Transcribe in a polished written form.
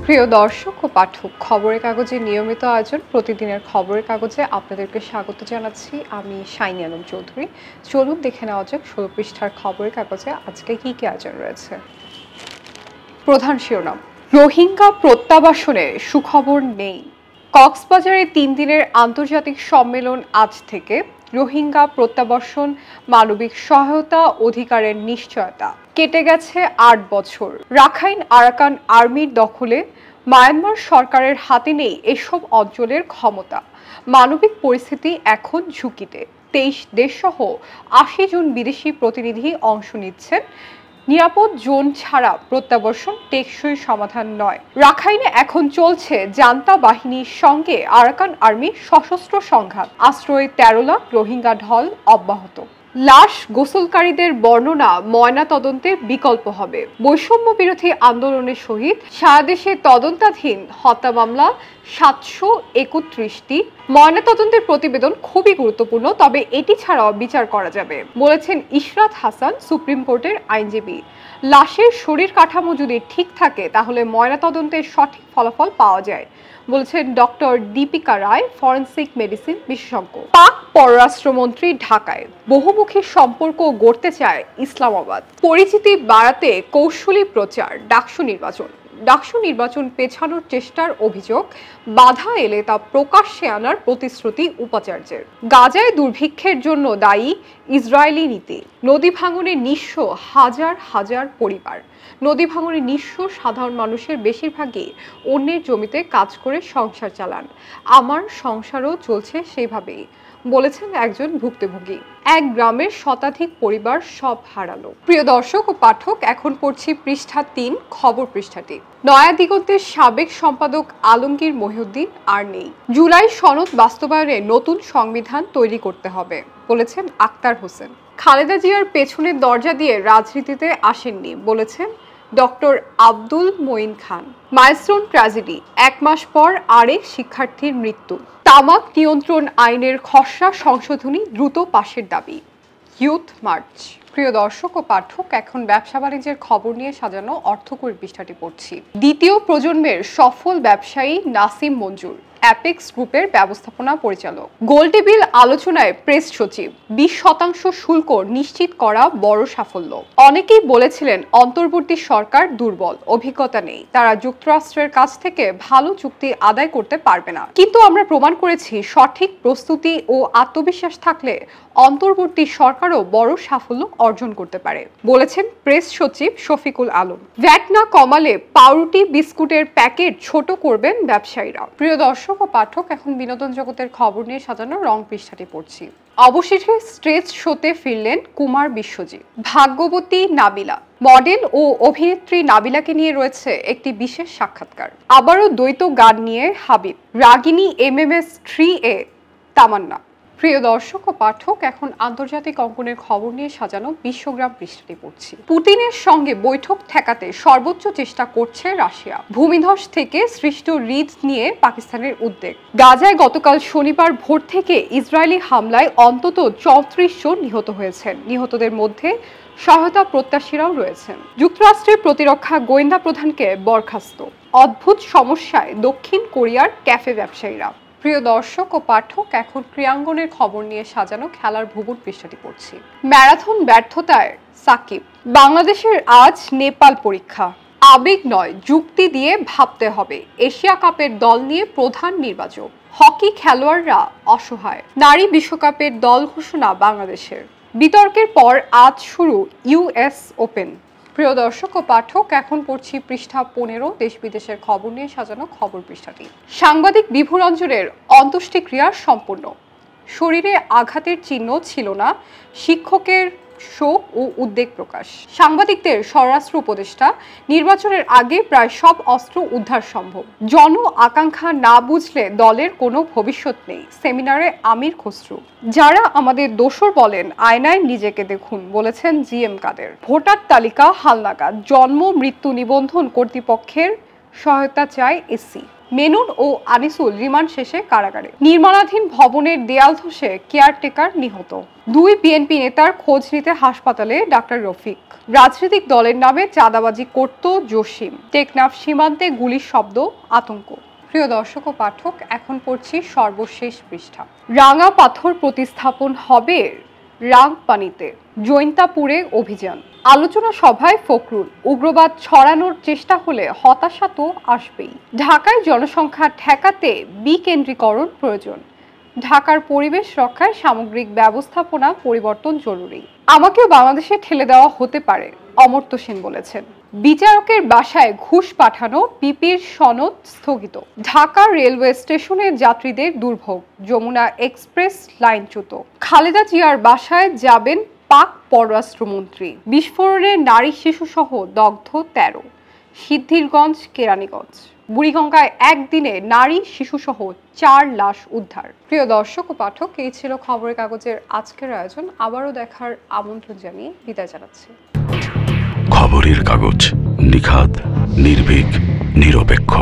প্রিয় দর্শক ও পাঠক, খবরের কাগজের নিয়মিত আয়োজন প্রতিদিনের খবরের কাগজে আপনাদেরকে স্বাগত জানাচ্ছি। আমি শাইনি আলম চৌধুরী। চলুন দেখে নেওয়া যাক ১৬ পৃষ্ঠার খবরের কাগজে আজকে কি কি আয়োজন রয়েছে। প্রধান শিরোনাম: রোহিঙ্গা প্রত্যাবাসনে সুখবর নেই। কক্সবাজারে ৩ দিনের আন্তর্জাতিক সম্মেলন আজ থেকে। রোহিঙ্গা প্রত্যাবাসন, মানবিক সহায়তা, অধিকারের নিশ্চয়তা। কেটে গেছে ৮ বছর। রাখাইন আরাকান আর্মির দখলে। মায়ানমার সরকারের হাতে নেই এসব অঞ্চলের ক্ষমতা। মানবিক পরিস্থিতি এখন ঝুঁকিতে। ২৩ দেশসহ ৮০ জন বিদেশি প্রতিনিধি অংশ নিচ্ছেন। নিরাপদ জোন ছাড়া প্রত্যাবর্তন টেকসই সমাধান নয়। রাখাইনে এখন চলছে জান্তা বাহিনীর সঙ্গে আরাকান আর্মির সশস্ত্র সংঘাত। আশ্রয়ে ১৩ লাখ রোহিঙ্গা ঢল অব্যাহত। লাশ গোসলকারীদের বর্ণনা ময়নাতদন্তের বিকল্প হবে। বৈষম্য বিরোধী আন্দোলনের শহীদ সারা দেশে তদন্তাধীন হত্যা মামলা ৭৩১টি। ময়নাতদন্তের প্রতিবেদন খুবই গুরুত্বপূর্ণ, তবে এটি ছাড়াও বিচার করা যাবে বলেছেন ইশরাত হাসান, সুপ্রিম কোর্টের আইনজীবী। লাশের শরীর কাঠামো যদি ঠিক থাকে তাহলে ময়নাতদন্তের সঠিক ফলাফল পাওয়া যায় বলেছেন ডক্টর দীপিকা রায়, ফরেনসিক মেডিসিন বিশেষজ্ঞ। পাক পররাষ্ট্রমন্ত্রী ঢাকায়। বহুমুখী সম্পর্ক গড়তে চায় ইসলামাবাদ। পরিচিতি বাড়াতে কৌশলী প্রচার। ডাকসু নির্বাচন পেছানোর চেষ্টার অভিযোগ। বাধা এলে তা প্রকাশ্যে আনার প্রতিশ্রুতি উপাচার্যের। গাজায় দুর্ভিক্ষের জন্য দায়ী ইসরায়েলি নীতি। নদী ভাঙনে নিঃস্ব হাজার হাজার পরিবার। নদী ভাঙনে নিঃস্ব সাধারণ মানুষের বেশিরভাগই অন্যের জমিতে কাজ করে সংসার চালান। আমার সংসারও চলছে সেইভাবেই বলেছেন একজন ভুক্তভোগী। এক গ্রামের শতাধিক পরিবার সব হারালো। প্রিয় দর্শক ও পাঠক, এখন পড়ছি পৃষ্ঠা ৩, খবর পৃষ্ঠাটি। নয়া দিগন্তের সাবেক সম্পাদক আলমগীর মহিউদ্দিন আর নেই। জুলাই সনদ বাস্তবায়নে নতুন সংবিধান তৈরি করতে হবে বলেছেন আক্তার হোসেন। খালেদা জিয়ার পেছনের দরজা দিয়ে রাজনীতিতে আসেননি বলেছেন ডক্টর আব্দুল মঈন খান। মাইলস্টোন ট্র্যাজেডি, ১ মাস পর আরেক শিক্ষার্থীর মৃত্যু। তামাক নিয়ন্ত্রণ আইনের খসড়া সংশোধনী দ্রুত পাশের দাবি। Youth March. প্রিয় দর্শক ও পাঠক, এখন ব্যবসা বাণিজ্যের খবর নিয়ে সাজানো অর্থকরী পৃষ্ঠাটি পড়ছি। দ্বিতীয় প্রজন্মের সফল ব্যবসায়ী নাসিম মঞ্জুর, অ্যাপেক্স গ্রুপের ব্যবস্থাপনা পরিচালক। গোলটেবিল আলোচনায় প্রেস সচিব। ২০% শুল্ক নিশ্চিত করা বড় সাফল্য। অনেকেই বলেছিলেন অন্তর্বর্তী সরকার দুর্বল, অভিজ্ঞতা নেই, তারা যুক্তরাষ্ট্রের কাছ থেকে ভালো চুক্তি আদায় করতে পারবে না। কিন্তু আমরা প্রমাণ করেছি সঠিক প্রস্তুতি ও আত্মবিশ্বাস থাকলে অন্তর্বর্তী সরকারও বড় সাফল্য অর্জন করতে পারে বলেছেন প্রেস সচিব শফিকুল আলম। ভ্যাট না কমালে পাউরুটি বিস্কুটের প্যাকেট ছোট করবেন ব্যবসায়ীরা। প্রিয় দর্শক ও পাঠক, এখন বিনোদন জগতের খবর নিয়ে সাজানো রং পৃষ্ঠাটি পড়ছি। অবশেষে স্টেজ শোতে ফিরলেন কুমার বিশ্বজিৎ। ভাগ্যবতী নাবিলা। মডেল ও অভিনেত্রী নাবিলাকে নিয়ে রয়েছে একটি বিশেষ সাক্ষাৎকার। আবারও দ্বৈত গান নিয়ে হাবিব। রাগিনী MMS 3A তামান্না। প্রিয় দর্শক ও পাঠক, এখন আন্তর্জাতিক অঙ্কনের খবর নিয়ে সাজানো বিশ্বগ্রাম পৃষ্ঠাটি পড়ছি। পুতিনের সঙ্গে বৈঠক ঠেকাতে সর্বোচ্চ চেষ্টা করছে রাশিয়া। ভূমিধস থেকে সৃষ্ট হ্রদ নিয়ে পাকিস্তানের উদ্বেগ। গাজায় গতকাল শনিবার ভোর থেকে ইসরায়েলি হামলায় অন্তত ৩৪ জন নিহত হয়েছেন। নিহতদের মধ্যে সহায়তা প্রত্যাশীরাও রয়েছেন। যুক্তরাষ্ট্রের প্রতিরক্ষা গোয়েন্দা প্রধানকে বরখাস্ত। অদ্ভুত সমস্যায় দক্ষিণ কোরিয়ার ক্যাফে ব্যবসায়ীরা। প্রিয় দর্শক ও পাঠক, এখন ক্রীড়াঙ্গনের খবর নিয়ে সাজানো খেলার ভূগোল পৃষ্ঠাটি পড়ছি। ম্যারাথন ব্যর্থতায় সাকিব। বাংলাদেশের আজ নেপাল পরীক্ষা। আবেগ নয়, যুক্তি দিয়ে ভাবতে হবে। এশিয়া কাপের দল নিয়ে প্রধান নির্বাচক। হকি খেলোয়াড়রা অসহায়। নারী বিশ্বকাপের দল ঘোষণা বাংলাদেশের। বিতর্কের পর আজ শুরু US ওপেন। প্রিয় দর্শক ও পাঠক, এখন পড়ছি পৃষ্ঠা ১৫, দেশ বিদেশের খবর নিয়ে সাজানো খবর পৃষ্ঠাটি। সাংবাদিক বিভু রঞ্জনের অন্ত্যেষ্টিক্রিয়া সম্পন্ন। শরীরে আঘাতের চিহ্ন ছিল না, শিক্ষকের শোক ও উদ্বেগ প্রকাশ। সাংবাদিকদের স্বরাষ্ট্র উপদেষ্টা। নির্বাচনের আগে প্রায় সব অস্ত্র উদ্ধার সম্ভব। জন আকাঙ্ক্ষা না বুঝলে দলের কোনো ভবিষ্যৎ নেই, সেমিনারে আমির খসরু। যারা আমাদের দোসর বলেন আয়নায় নিজেকে দেখুন বলেছেন GM কাদের। ভোটার তালিকা হালনাগাদ। জন্ম মৃত্যু নিবন্ধন কর্তৃপক্ষের সহায়তা চায় SC। মেনুন ও আনিসুল রিমান্ড শেষে কারাগারে। নির্মাণাধীন ভবনের দেয়াল ধসে কেয়ারটেকার নিহত। 2 বিএনপি নেতার খোঁজ নিতে হাসপাতালে ডাক্তার রফিক। রাজনৈতিক দলের নামে চাঁদাবাজি করত জসিম। টেকনাফ সীমান্তে গুলির শব্দ, আতঙ্ক। প্রিয় দর্শক ও পাঠক, এখন পড়ছি সর্বশেষ পৃষ্ঠা। রাঙা পাথর প্রতিস্থাপন হবে রাংপানিতে, জৈন্তাপুরে অভিযান। আলোচনা সভায় ফখরুল, উগ্রবাদ ছড়ানোর চেষ্টা হলে হতাশা তো আসবেই। ঢাকায় জনসংখ্যা ঠেকাতে বিকেন্দ্রীকরণ প্রয়োজন। ঢাকার পরিবেশ রক্ষায় সামগ্রিক ব্যবস্থাপনা পরিবর্তন জরুরি। আমাকেও বাংলাদেশে ঠেলে দেওয়া হতে পারে, অমর্ত্য সেন বলেছেন। বিচারকের বাসায় ঘুষ পাঠানো, পিপির সনদ স্থগিত। ঢাকা রেলওয়ে স্টেশনে যাত্রীদের দুর্ভোগ, যমুনা এক্সপ্রেস লাইনচ্যুত। খালেদা জিয়ার বাসায় যাবেন পাক পররাষ্ট্রমন্ত্রী। বিস্ফোরণে নারী শিশু সহ দগ্ধ 13। সিদ্ধিরগঞ্জ, কেরানীগঞ্জ। বুড়িগঙ্গায় একদিনে নারী শিশু সহ 4 লাশ উদ্ধার। প্রিয় দর্শক ও পাঠক, এই ছিল খবরের কাগজের আজকের আয়োজন। আবারও দেখার আমন্ত্রণ জানিয়ে বিদায় জানাচ্ছি। খবরের কাগজ, নিখাত, নির্ভীক, নিরপেক্ষ।